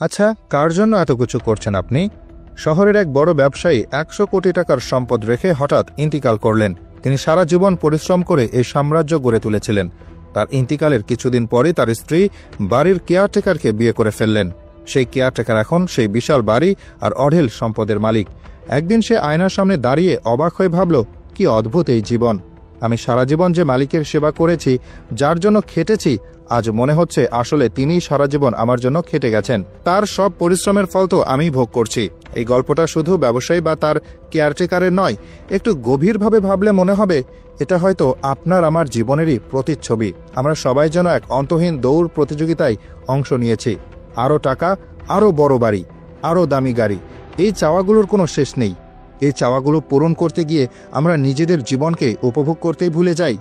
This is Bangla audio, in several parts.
আচ্ছা, কার জন্য এত কিছু করছেন আপনি? শহরের এক বড় ব্যবসায়ী 100 কোটি টাকার সম্পদ রেখে হঠাৎ ইন্তিকাল করলেন। তিনি সারা জীবন পরিশ্রম করে এই সাম্রাজ্য গড়ে তুলেছিলেন। তার ইন্তিকালের কিছুদিন পরে তার স্ত্রী বাড়ির কেয়ারটেকারকে বিয়ে করে ফেললেন। সেই কেয়ারটেকার এখন সেই বিশাল বাড়ি আর অঢেল সম্পদের মালিক। একদিন সে আয়নার সামনে দাঁড়িয়ে অবাক হয়ে ভাবল, কি অদ্ভুত এই জীবন! আমি সারা জীবন যে মালিকের সেবা করেছি, যার জন্য খেটেছি, আজ মনে হচ্ছে আসলে তিনিই সারা জীবন আমার জন্য খেটে গেছেন। তার সব পরিশ্রমের ফল তো আমিই ভোগ করছি। এই গল্পটা শুধু ব্যবসায়ী বা তার কেয়ারটেকারের নয়, একটু গভীরভাবে ভাবলে মনে হবে এটা হয়তো আপনার আমার জীবনেরই প্রতিচ্ছবি। আমরা সবাই যেন এক অন্তহীন দৌড় প্রতিযোগিতায় অংশ নিয়েছি। আরও টাকা, আরও বড় বাড়ি, আরও দামি গাড়ি, এই চাওয়াগুলোর কোনো শেষ নেই। এই চাওয়াগুলো পূরণ করতে গিয়ে আমরা নিজেদের জীবনকে উপভোগ করতেই ভুলে যাই।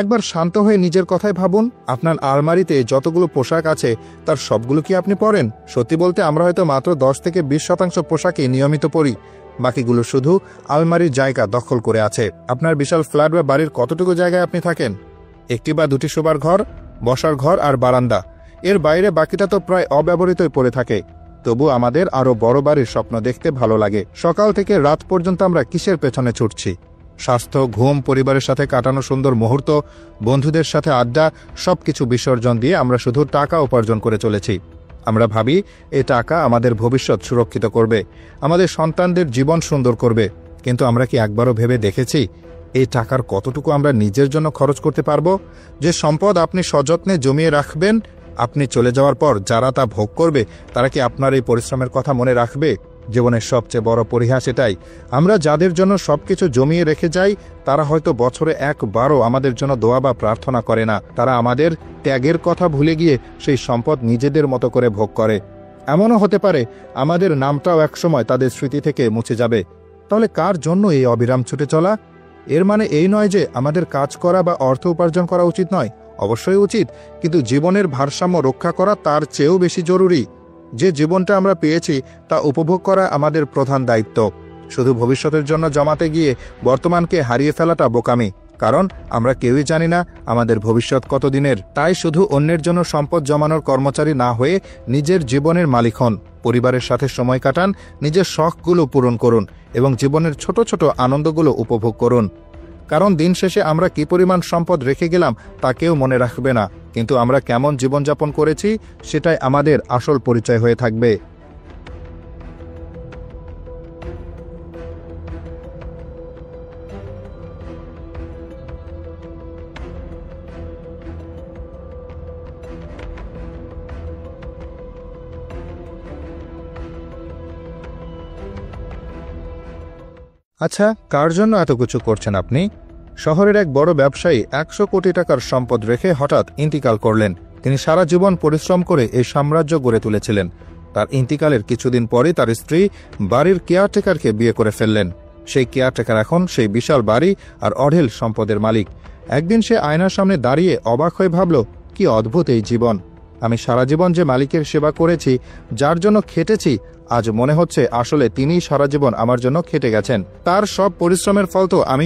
একবার শান্ত হয়ে নিজের কথায় ভাবুন, আপনার আলমারিতে যতগুলো পোশাক আছে তার সবগুলো কি আপনি পরেন? সত্যি বলতে আমরা হয়তো মাত্র 10 থেকে 20% পোশাকই নিয়মিত পরি। বাকিগুলো শুধু আলমারির জায়গা দখল করে আছে। আপনার বিশাল ফ্ল্যাট বা বাড়ির কতটুকু জায়গায় আপনি থাকেন? একটি বা দুটি শোবার ঘর, বসার ঘর আর বারান্দা। এর বাইরে বাকিটা তো প্রায় অব্যবহৃতই পড়ে থাকে। তবু আমাদের আরও বড় বাড়ির স্বপ্ন দেখতে ভালো লাগে। সকাল থেকে রাত পর্যন্ত আমরা কিসের পেছনে ছুটছি? স্বাস্থ্য, ঘুম, পরিবারের সাথে কাটানো সুন্দর মুহূর্ত, বন্ধুদের সাথে আড্ডা, সবকিছু বিসর্জন দিয়ে আমরা শুধু টাকা উপার্জন করে চলেছি। আমরা ভাবি এই টাকা আমাদের ভবিষ্যৎ সুরক্ষিত করবে, আমাদের সন্তানদের জীবন সুন্দর করবে। কিন্তু আমরা কি একবারও ভেবে দেখেছি এই টাকার কতটুকু আমরা নিজের জন্য খরচ করতে পারবো? যে সম্পদ আপনি সযত্নে জমিয়ে রাখবেন, আপনি চলে যাওয়ার পর যারা তা ভোগ করবে, তারা কি আপনার এই পরিশ্রমের কথা মনে রাখবে? জীবনের সবচেয়ে বড় পরিহাস এটাই, আমরা যাদের জন্য সবকিছু জমিয়ে রেখে যাই, তারা হয়তো বছরে একবারও আমাদের জন্য দোয়া বা প্রার্থনা করে না। তারা আমাদের ত্যাগের কথা ভুলে গিয়ে সেই সম্পদ নিজেদের মতো করে ভোগ করে। এমনও হতে পারে আমাদের নামটাও একসময় তাদের স্মৃতি থেকে মুছে যাবে। তাহলে কার জন্য এই অবিরাম ছুটে চলা? এর মানে এই নয় যে আমাদের কাজ করা বা অর্থ উপার্জন করা উচিত নয়, অবশ্যই উচিত, কিন্তু জীবনের ভারসাম্য রক্ষা করা তার চেয়েও বেশি জরুরি। যে জীবনটা আমরা পেয়েছি তা উপভোগ করা আমাদের প্রধান দায়িত্ব। শুধু ভবিষ্যতের জন্য জমাতে গিয়ে বর্তমানকে হারিয়ে ফেলাটা বোকামি, কারণ আমরা কেউই জানি না আমাদের ভবিষ্যৎ কতদিনের। তাই শুধু অন্যের জন্য সম্পদ জমানোর কর্মচারী না হয়ে নিজের জীবনের মালিক হন, পরিবারের সাথে সময় কাটান, নিজের শখগুলো পূরণ করুন এবং জীবনের ছোট ছোট আনন্দগুলো উপভোগ করুন। কারণ দিন শেষে আমরা কি পরিমাণ সম্পদ রেখে গেলাম তা কেউ মনে রাখবে না, কিন্তু আমরা কেমন জীবনযাপন করেছি সেটাই আমাদের আসল পরিচয় হয়ে থাকবে। আচ্ছা, কার জন্য এত কিছু করছেন আপনি? শহরের এক বড় ব্যবসায়ী 100 কোটি টাকার সম্পদ রেখে হঠাৎ ইন্তিকাল করলেন। তিনি সারা জীবন পরিশ্রম করে এই সাম্রাজ্য গড়ে তুলেছিলেন। তার ইন্তিকালের কিছুদিন পরে তার স্ত্রী বাড়ির কেয়ারটেকারকে বিয়ে করে ফেললেন। সেই কেয়ারটেকার এখন সেই বিশাল বাড়ি আর অঢেল সম্পদের মালিক। একদিন সে আয়নার সামনে দাঁড়িয়ে অবাক হয়ে ভাবল, কি অদ্ভুত এই জীবন! আমি সারা জীবন যে মালিকের সেবা করেছি, যার জন্য খেটেছি, আজ মনে হচ্ছে আসলে তিনিই সারা জীবন আমার জন্য খেটে গেছেন। তার সব পরিশ্রমের ফল তো আমি